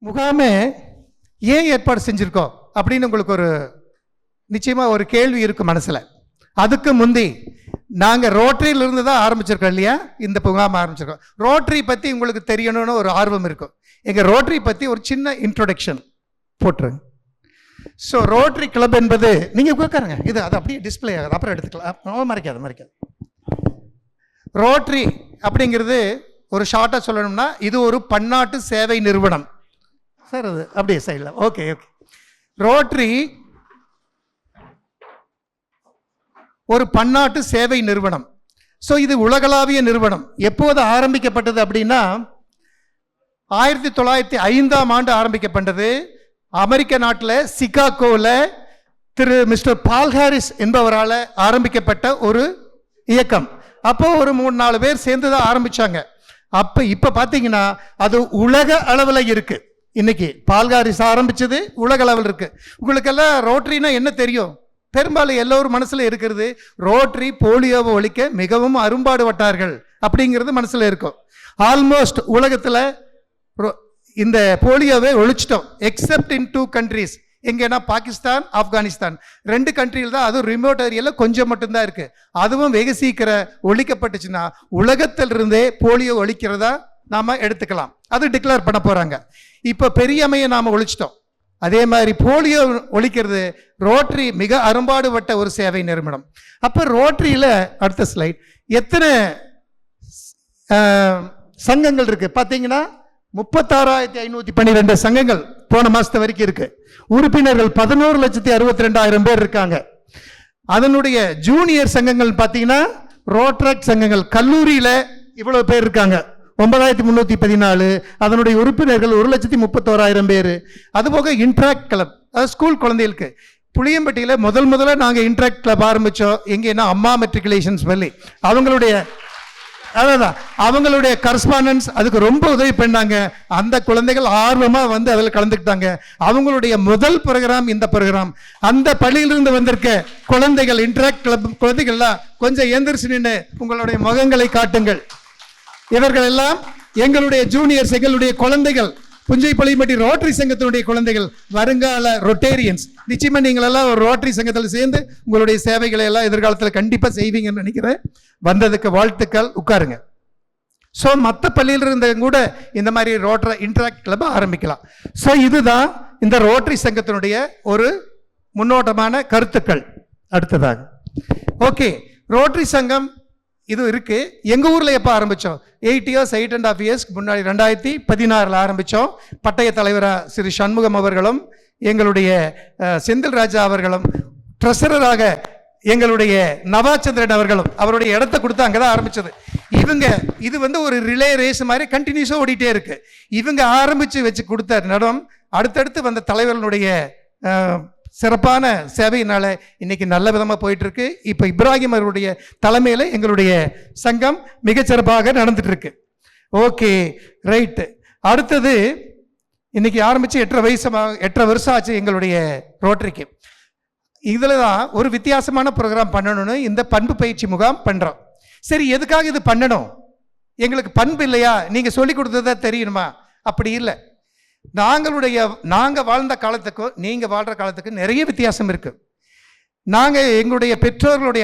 முகாமே ஏன் ஏற்பாடு செஞ்சுருக்கோம் அப்படின்னு உங்களுக்கு ஒரு நிச்சயமாக ஒரு கேள்வி இருக்குது மனசில். அதுக்கு முந்தி நாங்கள் ரோட்டரியிலிருந்து தான் ஆரம்பிச்சிருக்கோம் இல்லையா, இந்த முகாம் ஆரம்பிச்சிருக்கோம். ரோட்டரி பற்றி உங்களுக்கு தெரியணும்னு ஒரு ஆர்வம் இருக்கும். எங்கள் ரோட்டரி பற்றி ஒரு சின்ன இன்ட்ரோடக்ஷன் போட்டுருங்க. ஸோ ரோட்டரி கிளப் என்பது, நீங்கள் உட்காருங்க, இது அது அப்படியே டிஸ்பிளே ஆகுது, அப்புறம் எடுத்துக்கலாம், மறைக்காது. ரோட்டரி அப்படிங்கிறது ஒரு ஷார்ட்டாக சொல்லணும்னா இது ஒரு பன்னாட்டு சேவை நிறுவனம். சார் அது அப்படியே சைடில் ஓகே. ரோட்டரி ஒரு பன்னாட்டு சேவை நிறுவனம். ஸோ இது உலகளாவிய நிறுவனம். எப்போது ஆரம்பிக்கப்பட்டது அப்படின்னா 1905 ஆரம்பிக்கப்பட்டது. அமெரிக்க நாட்டில் சிகாகோவில் திரு மிஸ்டர் பால் ஹாரிஸ் என்பவரால் ஆரம்பிக்கப்பட்ட ஒரு இயக்கம். அப்போ ஒரு 3-4 பேர் சேர்ந்து தான் ஆரம்பித்தாங்க. இப்போ பார்த்தீங்கன்னா அது உலக அளவில் இருக்குது. இன்னைக்கு பால் ஹாரிஸ் ஆரம்பித்தது உலக அளவில் இருக்குது. உங்களுக்கெல்லாம் ரோட்டரினா என்ன தெரியும்? பெரும்பாலும் எல்லோரும் மனசில் இருக்கிறது ரோட்டரி போலியோவை ஒழிக்க மிகவும் அரும்பாடுபட்டார்கள் அப்படிங்கிறது மனசில் இருக்கும். ஆல்மோஸ்ட் உலகத்தில் இந்த போலியோவை ஒழிச்சிட்டோம் எக்ஸப்ட் இன் 2 countries. எங்கன்னா பாகிஸ்தான், ஆப்கானிஸ்தான் 2 கண்ட்ரியில் தான், அதுவும் ரிமோட் ஏரியாவில் கொஞ்சம் மட்டும்தான் இருக்குது. அதுவும் வெகு சீக்கிரம் ஒழிக்கப்பட்டுச்சுன்னா உலகத்திலிருந்தே போலியோ ஒழிக்கிறதா நாம் எடுத்துக்கலாம். அது டிக்ளேர் பண்ண போகிறாங்க. இப்போ பெரியம்மையை நாம் ஒழிச்சிட்டோம். அதே மாதிரி போலியோ ஒழிக்கிறது ரோட்டரி மிக அரும்பாடுபட்ட ஒரு சேவை நிறுவனம். அப்போ ரோட்டரியில் அடுத்த ஸ்லைட் எத்தனை சங்கங்கள் இருக்குது பார்த்தீங்கன்னா 36,512 சங்கங்கள் போன மாதத்து வரைக்கும் இருக்கு. உறுப்பினர்கள் 11,62,000 பேர் இருக்காங்க. அதனுடைய ஜூனியர் சங்கங்கள் பார்த்தீங்கன்னா ரோட்ராக் சங்கங்கள் கல்லூரியில் இவ்வளவு பேர் இருக்காங்க 9,314. அதனுடைய உறுப்பினர்கள் 1,31,000 பேர். அதுபோக இன்ட்ராக்ட் கிளப், அது ஸ்கூல் குழந்தைகளுக்கு. புளியம்பட்டியில் முதல்ல நாங்கள் இன்ட்ராக்ட் கிளப் ஆரம்பித்தோம். எங்கன்னா அம்மா மெட்ரிகுலேஷன்ஸ் பள்ளி, அவங்களுடைய கரஸ்பாண்டன்ஸ் அதுக்கு ரொம்ப உதவி பண்ணாங்க. அந்த குழந்தைகள் ஆர்வமாக வந்து அதில் கலந்துக்கிட்டாங்க. அவங்களுடைய முதல் ப்ரோக்ராம் இந்த ப்ரோக்ராம். அந்த பள்ளியிலிருந்து வந்திருக்க குழந்தைகள் இன்ட்ராக்ட் கிளப் குழந்தைகள்லாம் கொஞ்சம் எந்திரிச்சு நின்று உங்களுடைய முகங்களை காட்டுங்கள். இவர்கள் எல்லாம் எங்களுடைய ஜூனியர்ஸ், எங்களுடைய குழந்தைகள், புஞ்சை புளியம்பட்டி ரோட்டரி சங்கத்தினுடைய குழந்தைகள், வருங்கால ரொட்டேரியன்ஸ். நிச்சயமா நீங்கள் எல்லாம் ஒரு ரோட்டரி சங்கத்தில் சேர்ந்து உங்களுடைய சேவைகளை எல்லாம் எதிர்காலத்தில் கண்டிப்பாக செய்வீங்கன்னு நினைக்கிறேன். வந்ததுக்கு வாழ்த்துக்கள். உட்காருங்க. ஸோ மற்ற பள்ளியில் இருந்த கூட இந்த மாதிரி ரோட்டரி இன்ட்ராக்ட் கிளப் ஆரம்பிக்கலாம். ஸோ இதுதான் இந்த ரோட்டரி சங்கத்தினுடைய ஒரு முன்னோட்டமான கருத்துக்கள். அடுத்ததாக ஓகே, ரோட்டரி சங்கம் இது இருக்கு. எங்கள் ஊரில் எப்போ ஆரம்பித்தோம்? 8 years 8.5 years முன்னாடி 2016 ஆரம்பித்தோம். பட்டய தலைவராக ஸ்ரீ சண்முகம் அவர்களும் எங்களுடைய செந்தில் ராஜா அவர்களும், ட்ரெஸரராக எங்களுடைய நவாச்சந்திரன் அவர்களும் அவருடைய இடத்த கொடுத்து அங்கே தான் ஆரம்பித்தது. இது வந்து ஒரு ரிலே ரேஸ் மாதிரி கண்டினியூஸாக ஓடிட்டே இருக்கு. இவங்க ஆரம்பித்து வச்சு கொடுத்த நடம் அடுத்தடுத்து வந்த தலைவர்களுடைய சிறப்பான சேவையினால இன்னைக்கு நல்ல விதமாக போயிட்டு இருக்கு. இப்போ இப்ராஹிம் அவருடைய தலைமையில் எங்களுடைய சங்கம் மிகச்சிறப்பாக நடந்துட்டு இருக்கு. Okay right. அடுத்தது இன்னைக்கு ஆரம்பித்து 8 வருஷம் ஆச்சு எங்களுடைய ரோட்டரிக்கு. இதில் தான் ஒரு வித்தியாசமான ப்ரோக்ராம் பண்ணணும்னு இந்த பண்பு பயிற்சி முகாம் பண்ணுறோம். சரி, எதுக்காக இது பண்ணணும்? எங்களுக்கு பண்பு இல்லையா? நீங்கள் சொல்லி கொடுத்ததா தெரியணுமா? அப்படி இல்லை. நாங்கள் வாழ்ந்த காலத்துக்கும் நீங்கள் வாழ்கிற காலத்துக்கும் நிறைய வித்தியாசம் இருக்குது. நாங்கள் எங்களுடைய பெற்றோர்களுடைய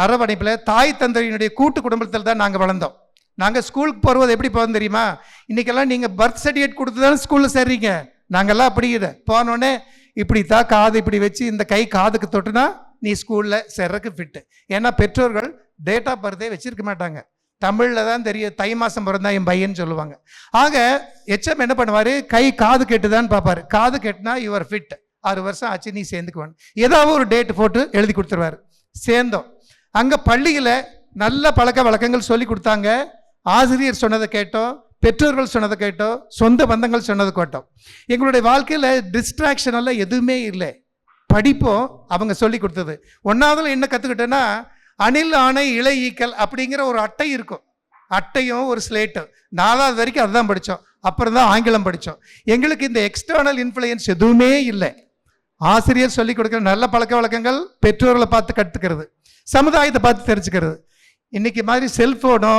அரவணைப்பில் தாய் தந்தையினுடைய கூட்டு குடும்பத்தில் தான் நாங்கள் வளர்ந்தோம். நாங்கள் ஸ்கூலுக்கு போகிறது எப்படி போகிறோம் தெரியுமா? இன்றைக்கெல்லாம் நீங்கள் பர்த் சர்டிஃபிகேட் கொடுத்து தான் ஸ்கூலில் சேர்றீங்க. நாங்கள்லாம் அப்படி இல்லை. போனோடனே இப்படி தான் காது இப்படி வச்சு இந்த கை காதுக்கு தொட்டுனா நீ ஸ்கூலில் சேர்றதுக்கு ஃபிட்டு. ஏன்னா பெற்றோர்கள் டேட் ஆஃப் பர்த்தே வச்சுருக்க மாட்டாங்க. தமிழில் தான் தெரியும், தை மாதம் பிறந்தா என் பையன்னு சொல்லுவாங்க. ஆக எச்எம் என்ன பண்ணுவார், கை காது கெட்டுதான்னு பார்ப்பார். காது கெட்டுனா யுவர் ஃபிட், 6 வருஷம் ஆச்சு நீ சேர்ந்துக்குவான், ஏதாவது ஒரு டேட் போட்டு எழுதி கொடுத்துருவார். சேர்ந்தோம். அங்கே பள்ளியில் நல்ல பழக்க வழக்கங்கள் சொல்லி கொடுத்தாங்க. ஆசிரியர் சொன்னதை கேட்டோம், பெற்றோர்கள் சொன்னதை கேட்டோம், சொந்த பந்தங்கள் சொன்னதை கேட்டோம். எங்களுடைய வாழ்க்கையில் டிஸ்ட்ராக்ஷன் எல்லாம் எதுவுமே இல்லை. படிப்போம். அவங்க சொல்லி கொடுத்தது. 1ஆவதுல என்ன கற்றுக்கிட்டேன்னா, அணில் ஆணை இலை ஈக்கல் அப்படிங்கிற ஒரு அட்டை இருக்கும். அட்டையும் ஒரு ஸ்லேட்டும். 4ஆவது வரைக்கும் அதுதான் படித்தோம். அப்புறம் தான் ஆங்கிலம் படித்தோம். எங்களுக்கு இந்த எக்ஸ்டர்னல் இன்ஃப்ளூயன்ஸ் எதுவுமே இல்லை. ஆசிரியர் சொல்லிக் கொடுக்குற நல்ல பழக்க வழக்கங்கள், பெற்றோர்களை பார்த்து கற்றுக்கிறது, சமுதாயத்தை பார்த்து தெரிஞ்சுக்கிறது. இன்னைக்கு மாதிரி செல்ஃபோனோ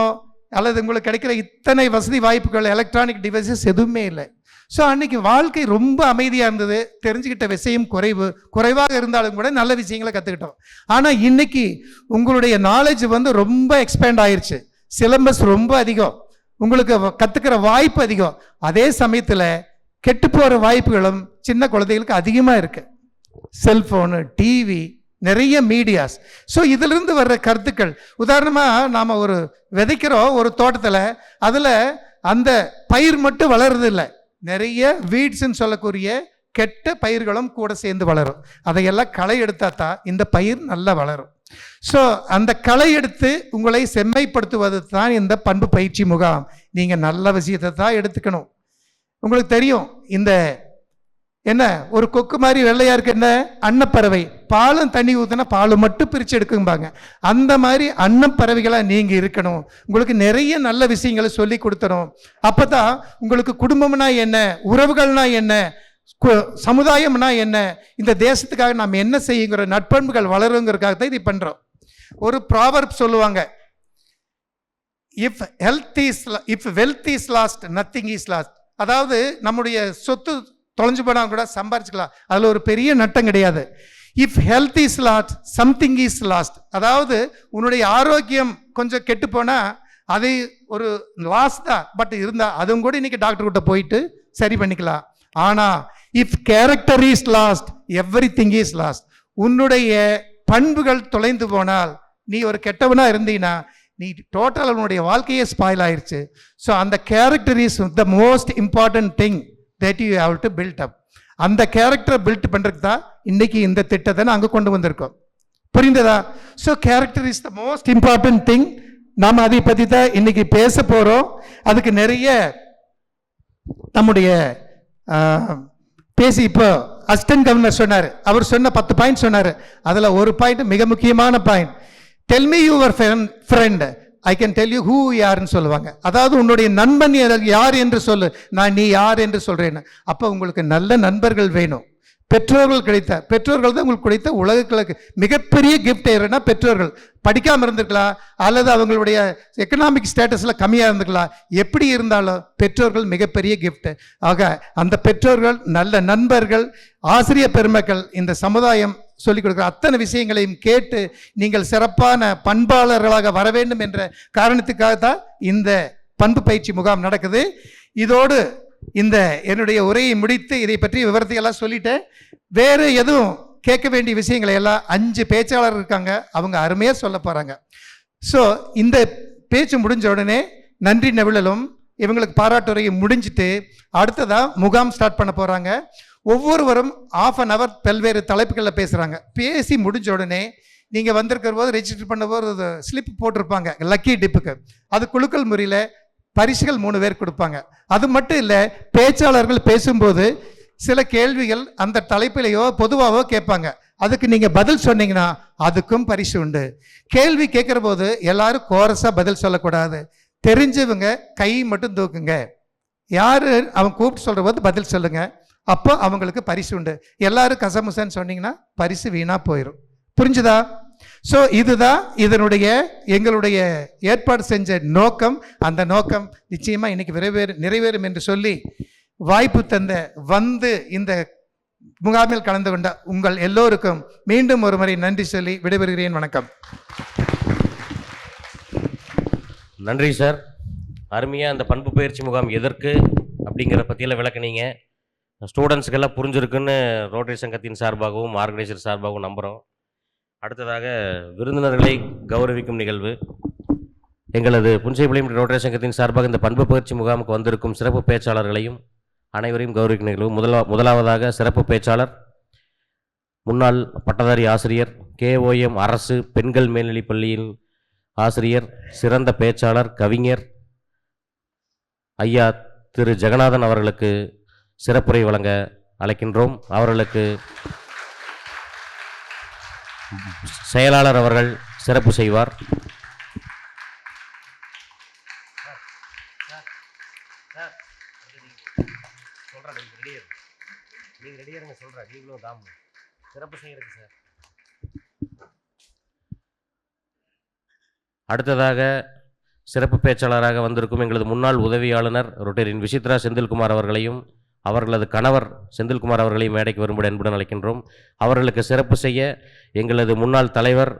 அல்லது உங்களுக்கு கிடைக்கிற இத்தனை வசதி வாய்ப்புகள், எலக்ட்ரானிக் டிவைசஸ் எதுவுமே இல்லை. ஸோ அன்னைக்கு வாழ்க்கை ரொம்ப அமைதியாக இருந்தது. தெரிஞ்சுக்கிட்ட விஷயம் குறைவாக இருந்தாலும் கூட நல்ல விஷயங்களை கற்றுக்கிட்டோம். ஆனால் இன்னைக்கு உங்களுடைய நாலேஜ் வந்து ரொம்ப எக்ஸ்பேண்ட் ஆயிடுச்சு. சிலபஸ் ரொம்ப அதிகம், உங்களுக்கு கற்றுக்கிற வாய்ப்பு அதிகம். அதே சமயத்தில் கெட்டு போகிற வாய்ப்புகளும் சின்ன குழந்தைகளுக்கு அதிகமாக இருக்கு. செல்ஃபோனு, டிவி, நிறைய மீடியாஸ். ஸோ இதிலிருந்து வர்ற கருத்துக்கள், உதாரணமாக நாம் ஒரு விதைக்கிறோம் ஒரு தோட்டத்தில், அதில் அந்த பயிர் மட்டும் வளருது இல்லை, நிறைய வீட்ஸ்ன்னு சொல்லக்கூடிய கெட்ட பயிர்களும் கூட சேர்ந்து வளரும். அதையெல்லாம் களை எடுத்தா தான் இந்த பயிர் நல்லா வளரும். ஸோ அந்த களை எடுத்து உங்களை செம்மைப்படுத்துவது தான் இந்த பண்பு பயிற்சி முகாம். நீங்கள் நல்ல விஷயத்தை தான் எடுத்துக்கணும். உங்களுக்கு தெரியும், இந்த என்ன ஒரு கொக்கு மாதிரி வெள்ளையா இருக்கு, என்ன அன்னப்பறவை. பாலும் தண்ணி ஊற்றினா பால் மட்டும் பிரித்து எடுக்கும்பாங்க. அந்த மாதிரி அன்னப்பறவைகளாக நீங்கள் இருக்கணும். உங்களுக்கு நிறைய நல்ல விஷயங்களை சொல்லி கொடுத்தணும். அப்போ தான் உங்களுக்கு குடும்பம்னா என்ன, உறவுகள்னா என்ன, சமுதாயம்னா என்ன, இந்த தேசத்துக்காக நாம் என்ன செய்யுங்கிற நட்பண்புகள் வளருங்கிறதுக்காக தான் இதை பண்ணுறோம். ஒரு ப்ராவர்ப் சொல்லுவாங்க, if wealth is last nothing is last. அதாவது நம்முடைய சொத்து தொலைஞ்சு போனால் கூட சம்பாரிச்சுக்கலாம், அதில் ஒரு பெரிய நட்டம் கிடையாது. If health is last something is last. அதாவது உன்னுடைய ஆரோக்கியம் கொஞ்சம் கெட்டு போனால் அது ஒரு லாஸ் தான், பட் இருந்தால் அதுவும் கூட இன்னைக்கு டாக்டர்கிட்ட போயிட்டு சரி பண்ணிக்கலாம். ஆனால் if character is last every thing is last. உன்னுடைய பண்புகள் தொலைந்து போனால், நீ ஒரு கெட்டவனாக இருந்தீங்கன்னா நீ டோட்டல் உன்னுடைய வாழ்க்கையே ஸ்பாயில் ஆயிடுச்சு. ஸோ அந்த character is the most important thing that you have to build up. அந்த கேரக்டரை பில்ட் பண்ணுறதுக்கு தான் இன்னைக்கு இந்த திட்டத்தை நாங்கள் கொண்டு வந்திருக்கோம். புரிந்ததா? So character is the most important thing. நாம் அதை பற்றி தான் இன்னைக்கு பேச போகிறோம். அதுக்கு நிறைய நம்முடைய பேசி இப்போ அசிஸ்டன்ட் கவர்னர் சொன்னார், அவர் சொன்ன 10 பாயிண்ட் சொன்னார். அதில் ஒரு பாயிண்ட் மிக முக்கியமான point, tell me your friend I can tell you who யாருன்னு சொல்லுவாங்க. அதாவது உன்னுடைய நண்பன் யார் என்று சொல்லு, நான் நீ யார் என்று சொல்றேன்னு. அப்போ உங்களுக்கு நல்ல நண்பர்கள் வேணும். பெற்றோர்கள் தான் உங்களுக்கு கிடைத்த உலகங்களுக்கு மிகப்பெரிய கிஃப்ட். ஏன்னா பெற்றோர்கள் படிக்காமல் இருந்திருக்கலாம், அல்லது அவங்களுடைய எக்கனாமிக் ஸ்டேட்டஸில் கம்மியாக இருந்திருக்கலாம். எப்படி இருந்தாலும் பெற்றோர்கள் மிகப்பெரிய கிஃப்ட். ஆக அந்த பெற்றோர்கள், நல்ல நண்பர்கள், ஆசிரியர் பெருமக்கள், இந்த சமுதாயம் சொல்லிக் கொடுக்குற அத்தனை விஷயங்களையும் கேட்டு நீங்கள் சிறப்பான பண்பாளர்களாக வர வேண்டும் என்ற காரணத்துக்காக தான் இந்த பண்பு பயிற்சி முகாம் நடக்குது. இதோடு இந்த என்னுடைய உரையை முடித்து இதை பற்றி விவரத்தை எல்லாம் சொல்லிட்டேன். வேறு எதுவும் கேட்க வேண்டிய விஷயங்களை எல்லாம் 5 பேச்சாளர் இருக்காங்க, அவங்க அருமையாக சொல்ல போகிறாங்க. ஸோ இந்த பேச்சு முடிஞ்ச உடனே நன்றி நவிழலும் இவங்களுக்கு பாராட்டுரையை முடிஞ்சிட்டு அடுத்ததாக முகாம் ஸ்டார்ட் பண்ண போகிறாங்க. ஒவ்வொருவரும் 1/2 hour பல்வேறு தலைப்புகளில் பேசுகிறாங்க. பேசி முடிஞ்ச உடனே நீங்கள் வந்திருக்கிற போது ரெஜிஸ்டர் பண்ண போது ஸ்லிப் போட்டிருப்பாங்க லக்கி டிப்புக்கு. அது குலுக்கல் முறையில் பரிசுகள் 3 பேர் கொடுப்பாங்க. அது மட்டும் இல்லை, பேச்சாளர்கள் பேசும்போது சில கேள்விகள் அந்த தலைப்பிலேயோ பொதுவாகவோ கேட்பாங்க. அதுக்கு நீங்கள் பதில் சொன்னீங்கன்னா அதுக்கும் பரிசு உண்டு. கேள்வி கேட்குற போது எல்லாரும் கோரஸாக பதில் சொல்லக்கூடாது. தெரிஞ்சவங்க கை மட்டும் தூக்குங்க. யார் அவன் கூப்பிட்டு சொல்கிற போது பதில் சொல்லுங்க, அப்போ அவங்களுக்கு பரிசு உண்டு. எல்லாரும் கசமுசன்னு சொன்னீங்கன்னா பரிசு வீணாக போயிடும். புரிஞ்சுதா? ஸோ இதுதான் எங்களுடைய ஏற்பாடு செஞ்ச நோக்கம். அந்த நோக்கம் நிச்சயமாக இன்னைக்கு நிறைவேறும் என்று சொல்லி வாய்ப்பு தந்த இந்த முகாமில் கலந்து கொண்ட உங்கள் எல்லோருக்கும் மீண்டும் ஒரு முறை நன்றி சொல்லி விடைபெறுகிறேன். வணக்கம். நன்றி சார். அருமையாக அந்த பண்பு பயிற்சி முகாம் எதற்கு அப்படிங்கிற பற்றியெல்லாம் விளக்குனீங்க. ஸ்டூடெண்ட்ஸுக்கெல்லாம் புரிஞ்சிருக்குன்னு ரோட்டரி சங்கத்தின் சார்பாகவும் ஆர்கனைசர் சார்பாகவும் நம்புகிறோம். அடுத்ததாக விருந்தினர்களை கௌரவிக்கும் நிகழ்வு. எங்களது புஞ்சைபாளையம் ரோட்டரி சங்கத்தின் சார்பாக இந்த பண்பு பயிற்சி முகாமுக்கு வந்திருக்கும் சிறப்பு பேச்சாளர்களையும் அனைவரையும் கௌரவிக்கும் நிகழ்வு. முதலாவதாக சிறப்பு பேச்சாளர், முன்னாள் பட்டதாரி ஆசிரியர், KOM அரசு பெண்கள் மேல்நிலைப் பள்ளியின் ஆசிரியர், சிறந்த பேச்சாளர், கவிஞர் ஐயா திரு ஜெகநாதன் அவர்களுக்கு சிறப்புரை வழங்க அழைக்கின்றோம். அவர்களுக்கு செயலாளர் அவர்கள் சிறப்பு செய்வார். அடுத்ததாக சிறப்பு பேச்சாளராக வந்திருக்கும் எங்களது முன்னாள் உதவி ஆளுநர் ரோட்டரியின் விசித்ரா செந்தில்குமார் அவர்களையும் அவர்களது கணவர் செந்தில்குமார் அவர்களையும் மேடைக்கு வரும்படி அன்புடன் அழைக்கின்றோம். அவர்களுக்கு சிறப்பு செய்ய எங்களது முன்னாள் தலைவர்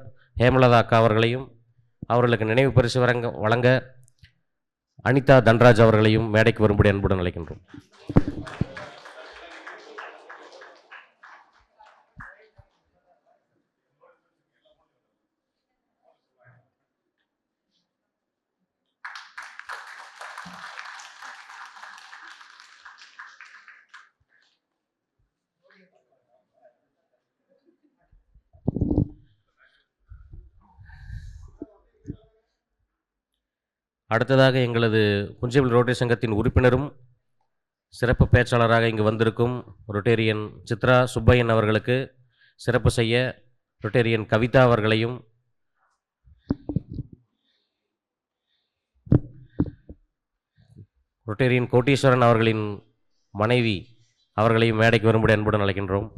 ஹேமலதா அக்கா அவர்களையும், அவர்களுக்கு நினைவு பரிசு வழங்க அனிதா தன்ராஜ் அவர்களையும் மேடைக்கு வரும்படி அன்புடன் அழைக்கின்றோம். அடுத்ததாக எங்களது புஞ்சைவில் ரோட்டரி சங்கத்தின் உறுப்பினரும் சிறப்பு பேச்சாளராக இங்கு வந்திருக்கும் ரொட்டேரியன் சித்ரா சுப்பையன் அவர்களுக்கு சிறப்பு செய்ய ரொட்டேரியன் கவிதா அவர்களையும், ரொட்டேரியன் கோட்டீஸ்வரன் அவர்களின் மனைவி அவர்களையும் மேடைக்கு வரும்படி அன்புடன் அழைக்கின்றோம்.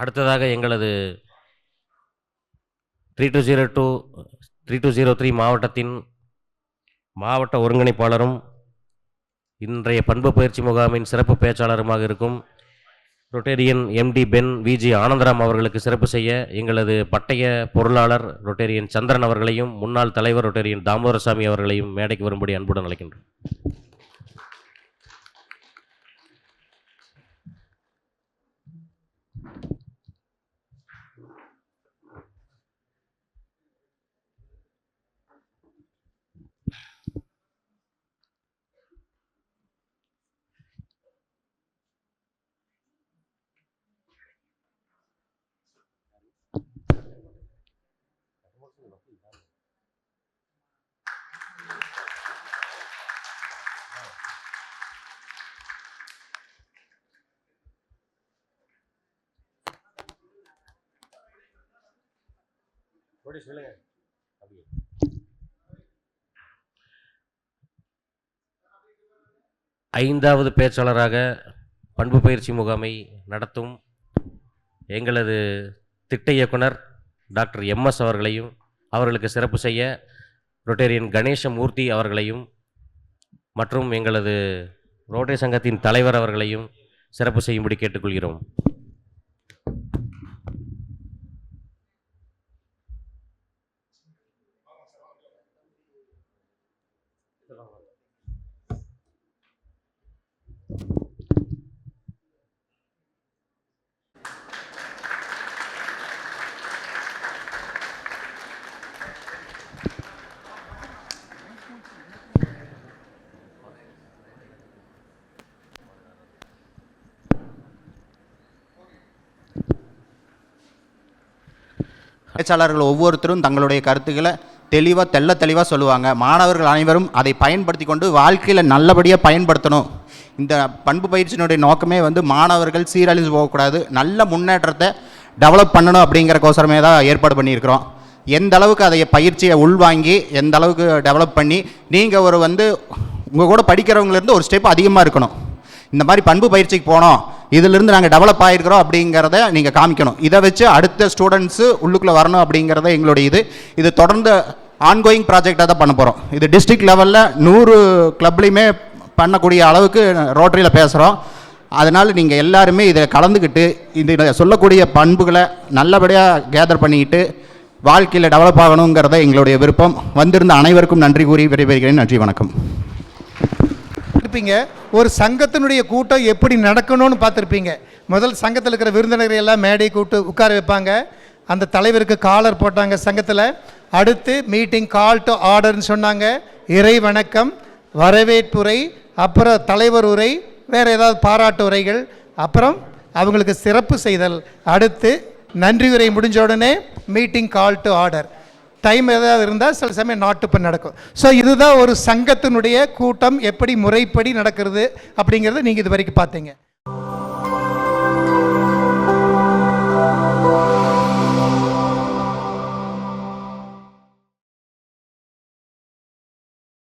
அடுத்ததாக எங்களது 3202-3203 மாவட்டத்தின் மாவட்ட ஒருங்கிணைப்பாளரும் இன்றைய பண்பு பயிற்சி முகாமின் சிறப்பு பேச்சாளருமாக இருக்கும் ரொட்டேரியன் எம்டி பென் விஜி ஆனந்தராம் அவர்களுக்கு சிறப்பு செய்ய எங்களது பட்டய பொருளாளர் ரொட்டேரியன் சந்திரன் அவர்களையும், முன்னாள் தலைவர் ரொட்டேரியன் தாமோதரசாமி அவர்களையும் மேடைக்கு வரும்படி அன்புடன் அழைக்கின்றோம். ஐந்தாவது பேச்சாளராக பண்பு பயிற்சி முகாமை நடத்தும் எங்களது திட்ட இயக்குனர் டாக்டர் எம்எஸ் அவர்களையும், அவர்களுக்கு சிறப்பு செய்ய ரொட்டேரியன் கணேசமூர்த்தி அவர்களையும் மற்றும் எங்களது ரோட்டரி சங்கத்தின் தலைவர் அவர்களையும் சிறப்பு செய்யும்படி கேட்டுக்கொள்கிறோம். பேச்சாளர்கள் ஒவ்வொருத்தரும் தங்களுடைய கருத்துக்களை தெளிவாக சொல்லுவாங்க. மாணவர்கள் அனைவரும் அதை பயன்படுத்தி கொண்டு வாழ்க்கையில் நல்லபடியாக பயன்படுத்தணும். இந்த பண்பு பயிற்சியினுடைய நோக்கமே மாணவர்கள் சீரழிஞ்சு போகக்கூடாது, நல்ல முன்னேற்றத்தை டெவலப் பண்ணணும் அப்படிங்கிறக்கோசரமே தான் ஏற்பாடு பண்ணியிருக்கிறோம். எந்த அளவுக்கு அதை பயிற்சியை உள்வாங்கி எந்த அளவுக்கு டெவலப் பண்ணி நீங்கள் ஒரு உங்கள் கூட படிக்கிறவங்கலேருந்து ஒரு ஸ்டெப் அதிகமாக இருக்கணும். இந்த மாதிரி பண்பு பயிற்சிக்கு போனோம், இதிலிருந்து நாங்கள் டெவலப் ஆகிருக்கிறோம் அப்படிங்கிறத நீங்கள் காமிக்கணும். இதை வச்சு அடுத்த ஸ்டூடெண்ட்ஸு உள்ளுக்குள்ளே வரணும் அப்படிங்கிறத எங்களுடைய இது தொடர்ந்து ஆன்கோயிங் ப்ராஜெக்டாக தான் பண்ண போகிறோம். இது டிஸ்ட்ரிக்ட் லெவலில் 100 கிளப்லையுமே பண்ணக்கூடிய அளவுக்கு ரோட்டரியில் பேசுகிறோம். அதனால் நீங்கள் எல்லாருமே இதை கலந்துக்கிட்டு இதில் சொல்லக்கூடிய பண்புகளை நல்லபடியாக கேதர் பண்ணிக்கிட்டு வாழ்க்கையில் டெவலப் ஆகணுங்கிறத எங்களுடைய விருப்பம். வந்திருந்த அனைவருக்கும் நன்றி கூறி விடைபெறுகிறேன். நன்றி, வணக்கம். இருப்பீங்க ஒரு சங்கத்தினுடைய கூட்டம் எப்படி நடக்கணும்னு பார்த்துருப்பீங்க. முதல் சங்கத்தில் இருக்கிற விருந்தினர்கள் எல்லாம் மேடை கூட்டு உட்கார வைப்பாங்க. அந்த தலைவருக்கு காலர் போட்டாங்க சங்கத்தில். அடுத்து மீட்டிங் கால் டு ஆர்டர்னு சொன்னாங்க. இறை வணக்கம், வரவேற்புரை, அப்புறம் தலைவர் உரை, வேறு ஏதாவது பாராட்டு உரைகள், அப்புறம் அவங்களுக்கு சிறப்பு செய்தல், அடுத்து நன்றி உரை முடிஞ்ச உடனே meeting call to order. Time ஏதாவது இருந்தால் சில சமயம் நாட்டுப்ப நடக்கும். ஸோ இதுதான் ஒரு சங்கத்தினுடைய கூட்டம் எப்படி முறைப்படி நடக்கிறது அப்படிங்கிறத நீங்கள் இது வரைக்கும் பார்த்தீங்க.